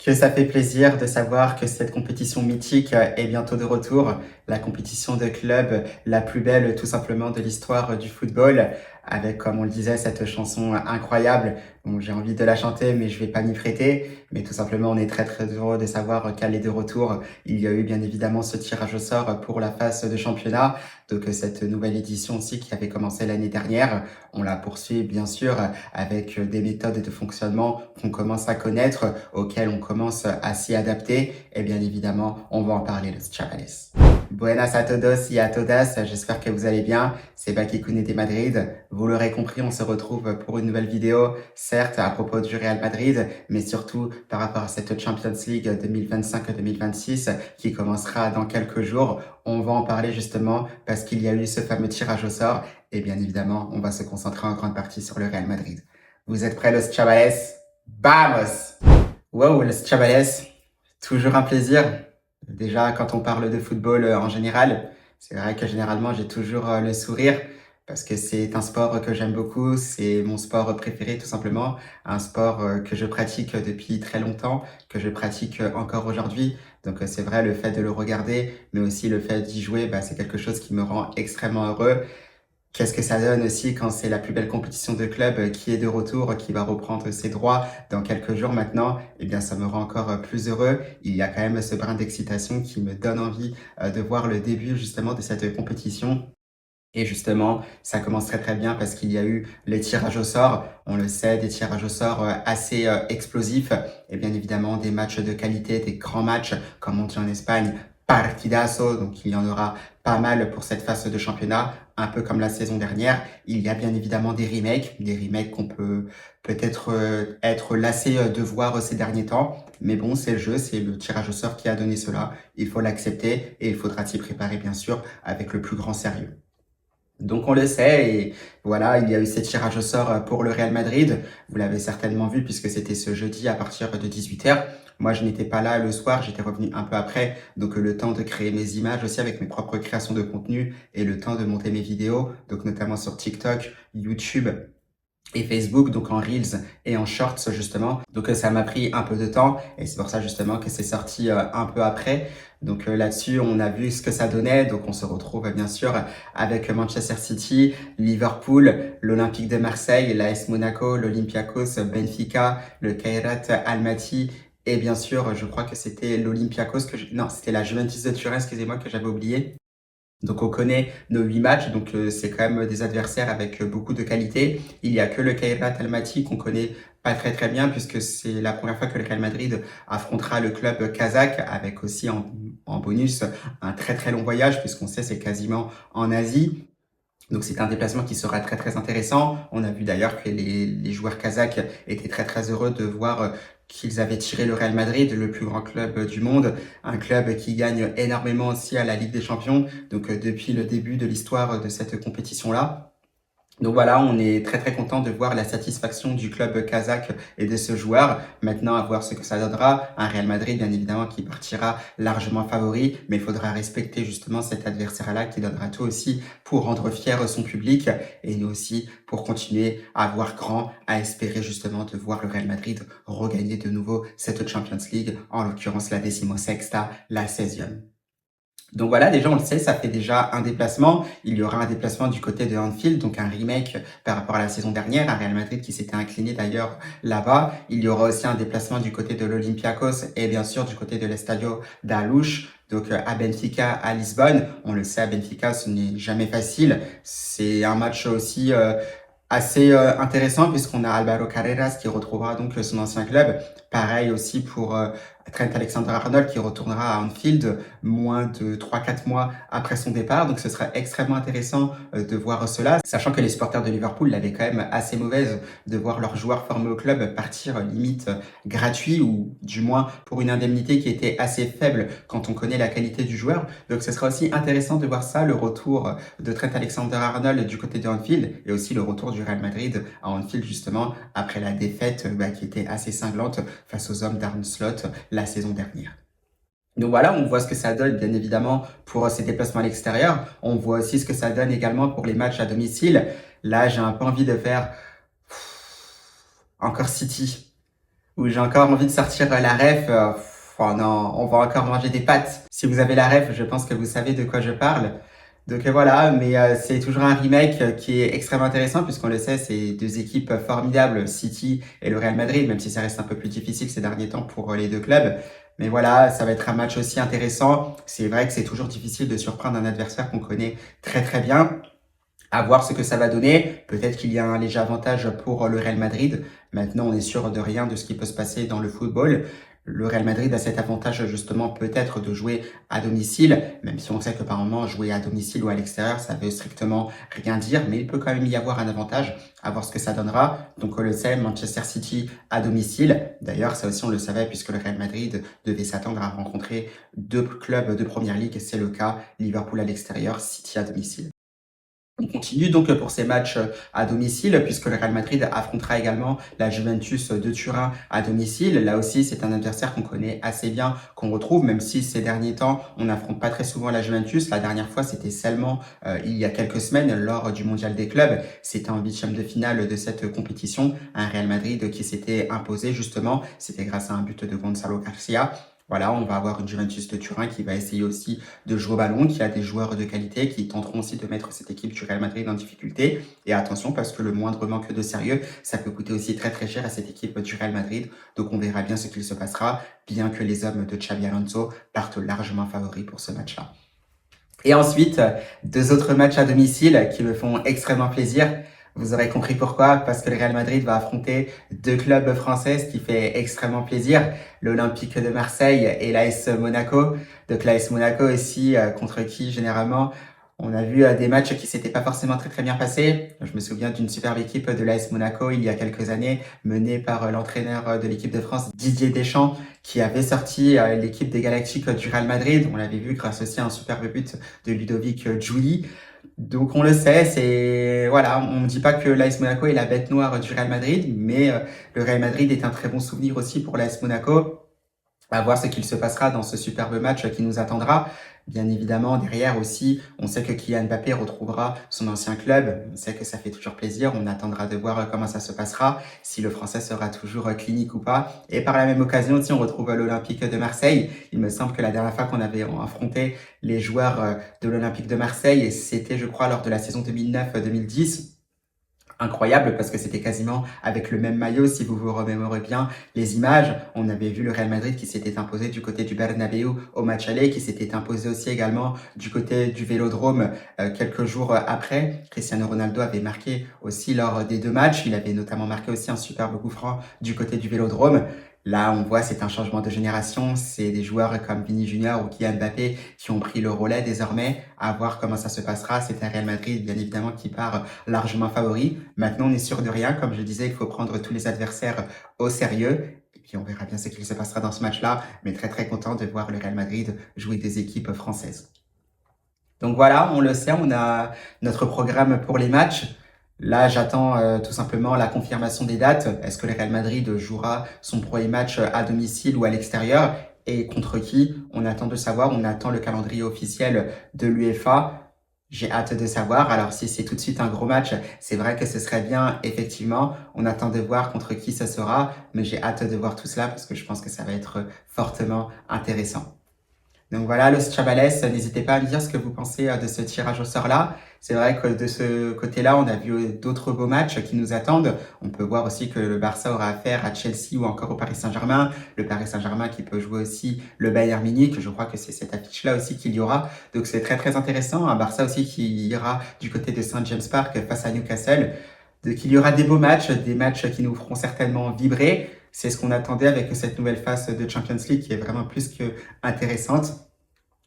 Que ça fait plaisir de savoir que cette compétition mythique est bientôt de retour. La compétition de club la plus belle tout simplement de l'histoire du football. Avec, comme on le disait, cette chanson incroyable. Bon, j'ai envie de la chanter, mais je vais pas m'y prêter. Mais tout simplement, on est très très heureux de savoir qu'elle est de retour. Il y a eu bien évidemment ce tirage au sort pour la phase de championnat. Donc cette nouvelle édition aussi qui avait commencé l'année dernière. On la poursuit bien sûr avec des méthodes de fonctionnement qu'on commence à connaître, auxquelles on commence à s'y adapter. Et bien évidemment, on va en parler, los chavales. Buenas a todos y a todas, j'espère que vous allez bien. C'est Baki Koune de Madrid. Vous l'aurez compris, on se retrouve pour une nouvelle vidéo, certes à propos du Real Madrid, mais surtout par rapport à cette Champions League 2025-2026 qui commencera dans quelques jours. On va en parler justement parce qu'il y a eu ce fameux tirage au sort et bien évidemment, on va se concentrer en grande partie sur le Real Madrid. Vous êtes prêts, los chavales? Vamos! Wow, los chavales, toujours un plaisir. Déjà, quand on parle de football en général, c'est vrai que généralement, j'ai toujours le sourire parce que c'est un sport que j'aime beaucoup. C'est mon sport préféré, tout simplement. Un sport que je pratique depuis très longtemps, que je pratique encore aujourd'hui. Donc, c'est vrai, le fait de le regarder, mais aussi le fait d'y jouer, c'est quelque chose qui me rend extrêmement heureux. Qu'est-ce que ça donne aussi quand c'est la plus belle compétition de club qui est de retour, qui va reprendre ses droits dans quelques jours maintenant? Eh bien, ça me rend encore plus heureux. Il y a quand même ce brin d'excitation qui me donne envie de voir le début justement de cette compétition. Et justement, ça commence très très bien parce qu'il y a eu les tirages au sort. On le sait, des tirages au sort assez explosifs. Et bien évidemment, des matchs de qualité, des grands matchs, comme on dit en Espagne, partidazo. Donc il y en aura pas mal pour cette phase de championnat, un peu comme la saison dernière. Il y a bien évidemment des remakes qu'on peut peut-être être lassé de voir ces derniers temps. Mais bon, c'est le jeu, c'est le tirage au sort qui a donné cela. Il faut l'accepter et il faudra s'y préparer bien sûr avec le plus grand sérieux. Donc on le sait et voilà, il y a eu ces tirages au sort pour le Real Madrid. Vous l'avez certainement vu puisque c'était ce jeudi à partir de 18h. Moi, je n'étais pas là le soir, j'étais revenu un peu après. Donc le temps de créer mes images aussi avec mes propres créations de contenu et le temps de monter mes vidéos, donc notamment sur TikTok, YouTube et Facebook, donc en Reels et en Shorts justement. Donc ça m'a pris un peu de temps et c'est pour ça justement que c'est sorti un peu après. Donc là-dessus, on a vu ce que ça donnait. Donc on se retrouve bien sûr avec Manchester City, Liverpool, l'Olympique de Marseille, l'AS Monaco, l'Olympiakos, Benfica, le Kairat Almaty et bien sûr, je crois que c'était l'Olympiakos non, c'était la Juventus de Turin, excusez-moi, que j'avais oublié. Donc on connaît nos 8 matchs, donc c'est quand même des adversaires avec beaucoup de qualité. Il y a que le Kairat Almaty qu'on connaît pas très très bien puisque c'est la première fois que le Real Madrid affrontera le club kazakh avec aussi en bonus un très très long voyage puisqu'on sait c'est quasiment en Asie. Donc c'est un déplacement qui sera très très intéressant. On a vu d'ailleurs que les joueurs kazakhs étaient très très heureux de voir qu'ils avaient tiré le Real Madrid, le plus grand club du monde, un club qui gagne énormément aussi à la Ligue des Champions, donc depuis le début de l'histoire de cette compétition-là. Donc voilà, on est très très content de voir la satisfaction du club kazakh et de ce joueur. Maintenant, à voir ce que ça donnera. Un Real Madrid, bien évidemment, qui partira largement favori, mais il faudra respecter justement cet adversaire-là qui donnera tout aussi pour rendre fier son public et nous aussi pour continuer à voir grand, à espérer justement de voir le Real Madrid regagner de nouveau cette Champions League, en l'occurrence la 16e, la 16e. Donc voilà, déjà on le sait, ça fait déjà un déplacement. Il y aura un déplacement du côté de Anfield, donc un remake par rapport à la saison dernière, un Real Madrid qui s'était incliné d'ailleurs là-bas. Il y aura aussi un déplacement du côté de l'Olympiakos et bien sûr du côté de l'Estadio da Luz, donc à Benfica, à Lisbonne. On le sait, à Benfica, ce n'est jamais facile. C'est un match aussi assez intéressant puisqu'on a Alvaro Carreras qui retrouvera donc son ancien club. Pareil aussi pour Trent Alexander-Arnold qui retournera à Anfield moins de 3-4 mois après son départ. Donc ce sera extrêmement intéressant de voir cela, sachant que les supporters de Liverpool l'avaient quand même assez mauvaise de voir leurs joueurs formés au club partir limite gratuit ou du moins pour une indemnité qui était assez faible quand on connaît la qualité du joueur. Donc ce sera aussi intéressant de voir ça, le retour de Trent Alexander-Arnold du côté de Anfield et aussi le retour du Real Madrid à Anfield justement après la défaite qui était assez cinglante face aux hommes d'Arne Slot la saison dernière. Donc voilà, on voit ce que ça donne bien évidemment pour ces déplacements à l'extérieur. On voit aussi ce que ça donne également pour les matchs à domicile. Là, j'ai un peu envie de faire encore City. où j'ai encore envie de sortir la ref. Oh non, on va encore manger des pâtes. Si vous avez la ref, je pense que vous savez de quoi je parle. Donc voilà, mais c'est toujours un remake qui est extrêmement intéressant puisqu'on le sait, c'est deux équipes formidables, City et le Real Madrid, même si ça reste un peu plus difficile ces derniers temps pour les deux clubs. Mais voilà, ça va être un match aussi intéressant. C'est vrai que c'est toujours difficile de surprendre un adversaire qu'on connaît très très bien. À voir ce que ça va donner. Peut-être qu'il y a un léger avantage pour le Real Madrid. Maintenant, on est sûr de rien de ce qui peut se passer dans le football. Le Real Madrid a cet avantage justement peut-être de jouer à domicile, même si on sait que par moment jouer à domicile ou à l'extérieur, ça veut strictement rien dire, mais il peut quand même y avoir un avantage, à voir ce que ça donnera. Donc on le sait, Manchester City à domicile. D'ailleurs, ça aussi on le savait puisque le Real Madrid devait s'attendre à rencontrer deux clubs de Première Ligue, et c'est le cas, Liverpool à l'extérieur, City à domicile. On continue donc pour ces matchs à domicile, puisque le Real Madrid affrontera également la Juventus de Turin à domicile. Là aussi, c'est un adversaire qu'on connaît assez bien, qu'on retrouve, même si ces derniers temps, on n'affronte pas très souvent la Juventus. La dernière fois, c'était seulement il y a quelques semaines, lors du Mondial des clubs. C'était en huitième de finale de cette compétition, un Real Madrid qui s'était imposé justement. C'était grâce à un but de Gonzalo Garcia. Voilà, on va avoir une Juventus de Turin qui va essayer aussi de jouer au ballon, qui a des joueurs de qualité qui tenteront aussi de mettre cette équipe du Real Madrid en difficulté. Et attention, parce que le moindre manque de sérieux, ça peut coûter aussi très très cher à cette équipe du Real Madrid. Donc on verra bien ce qu'il se passera, bien que les hommes de Xabi Alonso partent largement favoris pour ce match-là. Et ensuite, deux autres matchs à domicile qui me font extrêmement plaisir. Vous aurez compris pourquoi, parce que le Real Madrid va affronter deux clubs français, ce qui fait extrêmement plaisir, l'Olympique de Marseille et l'AS Monaco. Donc l'AS Monaco aussi, contre qui généralement on a vu des matchs qui s'étaient pas forcément très très bien passés. Je me souviens d'une superbe équipe de l'AS Monaco il y a quelques années, menée par l'entraîneur de l'équipe de France, Didier Deschamps, qui avait sorti l'équipe des Galactiques du Real Madrid. On l'avait vu grâce aussi à un superbe but de Ludovic Giuly. Donc on le sait, c'est voilà, on ne dit pas que l'AS Monaco est la bête noire du Real Madrid, mais le Real Madrid est un très bon souvenir aussi pour l'AS Monaco. À voir ce qu'il se passera dans ce superbe match qui nous attendra. Bien évidemment, derrière aussi, on sait que Kylian Mbappé retrouvera son ancien club. On sait que ça fait toujours plaisir. On attendra de voir comment ça se passera, si le Français sera toujours clinique ou pas. Et par la même occasion aussi, on retrouve l'Olympique de Marseille. Il me semble que la dernière fois qu'on avait affronté les joueurs de l'Olympique de Marseille, c'était, je crois, lors de la saison 2009-2010, incroyable parce que c'était quasiment avec le même maillot. Si vous vous remémorez bien les images, on avait vu le Real Madrid qui s'était imposé du côté du Bernabéu au match aller, qui s'était imposé aussi également du côté du Vélodrome quelques jours après. Cristiano Ronaldo avait marqué aussi lors des deux matchs. Il avait notamment marqué aussi un superbe coup franc du côté du Vélodrome. Là, on voit, c'est un changement de génération. C'est des joueurs comme Vini Junior ou Kylian Mbappé qui ont pris le relais désormais. À voir comment ça se passera. C'est un Real Madrid, bien évidemment, qui part largement favori. Maintenant, on est sûr de rien. Comme je disais, il faut prendre tous les adversaires au sérieux. Et puis, on verra bien ce qu'il se passera dans ce match-là. Mais très, très content de voir le Real Madrid jouer des équipes françaises. Donc voilà, on le sait, on a notre programme pour les matchs. Là, j'attends tout simplement la confirmation des dates. Est-ce que le Real Madrid jouera son premier match à domicile ou à l'extérieur? Et contre qui? On attend de savoir. On attend le calendrier officiel de l'UEFA. J'ai hâte de savoir. Alors, si c'est tout de suite un gros match, c'est vrai que ce serait bien, effectivement. On attend de voir contre qui ce sera. Mais j'ai hâte de voir tout cela parce que je pense que ça va être fortement intéressant. Donc voilà, Los Chavales, n'hésitez pas à me dire ce que vous pensez de ce tirage au sort-là. C'est vrai que de ce côté-là, on a vu d'autres beaux matchs qui nous attendent. On peut voir aussi que le Barça aura affaire à Chelsea ou encore au Paris Saint-Germain. Le Paris Saint-Germain qui peut jouer aussi le Bayern Munich. Je crois que c'est cette affiche-là aussi qu'il y aura. Donc c'est très très intéressant. Un Barça aussi qui ira du côté de Saint James Park face à Newcastle. Donc il y aura des beaux matchs, des matchs qui nous feront certainement vibrer. C'est ce qu'on attendait avec cette nouvelle phase de Champions League qui est vraiment plus que intéressante.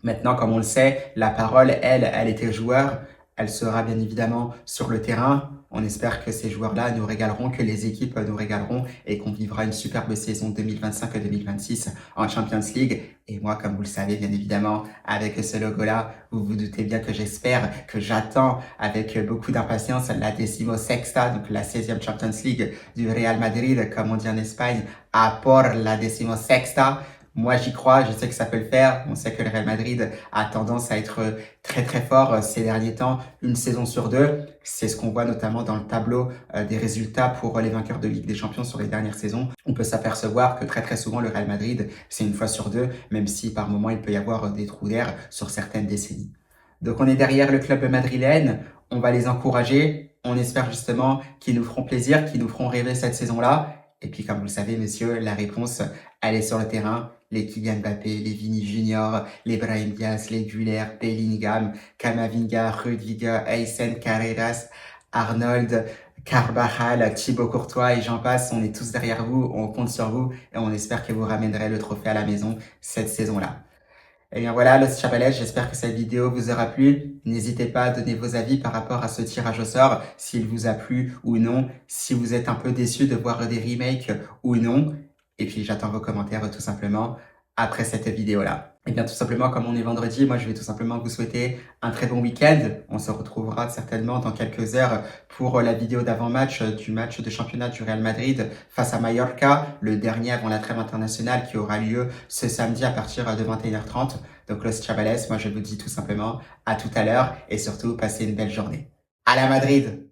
Maintenant, comme on le sait, la parole, elle était joueur. Elle sera bien évidemment sur le terrain. On espère que ces joueurs-là nous régaleront, que les équipes nous régaleront et qu'on vivra une superbe saison 2025-2026 en Champions League. Et moi, comme vous le savez, bien évidemment, avec ce logo-là, vous vous doutez bien que j'espère, que j'attends avec beaucoup d'impatience la décimo sexta, donc la 16e Champions League du Real Madrid, comme on dit en Espagne, a por la décimo sexta. Moi, j'y crois, je sais que ça peut le faire. On sait que le Real Madrid a tendance à être très très fort ces derniers temps, une saison sur deux. C'est ce qu'on voit notamment dans le tableau des résultats pour les vainqueurs de Ligue des Champions sur les dernières saisons. On peut s'apercevoir que très très souvent le Real Madrid, c'est une fois sur deux, même si par moment il peut y avoir des trous d'air sur certaines décennies. Donc on est derrière le club madrilène, on va les encourager, on espère justement qu'ils nous feront plaisir, qu'ils nous feront rêver cette saison-là. Et puis comme vous le savez messieurs, la réponse, elle est sur le terrain. Les Kylian Mbappé, les Vini Junior, les Brahim Diaz, les Güler, Bellingham, Camavinga, Rudiger, Aysen, Carreras, Arnold, Carvajal, Thibaut Courtois et j'en passe. On est tous derrière vous, on compte sur vous et on espère que vous ramènerez le trophée à la maison cette saison-là. Et bien voilà, Los Chavales, j'espère que cette vidéo vous aura plu. N'hésitez pas à donner vos avis par rapport à ce tirage au sort, s'il vous a plu ou non, si vous êtes un peu déçu de voir des remakes ou non. Et puis j'attends vos commentaires tout simplement après cette vidéo-là. Et bien tout simplement, comme on est vendredi, moi je vais tout simplement vous souhaiter un très bon week-end. On se retrouvera certainement dans quelques heures pour la vidéo d'avant-match du match de championnat du Real Madrid face à Mallorca, le dernier avant la trêve internationale qui aura lieu ce samedi à partir de 21h30. Donc Los Chavales, moi je vous dis tout simplement à tout à l'heure et surtout passez une belle journée. À la Madrid!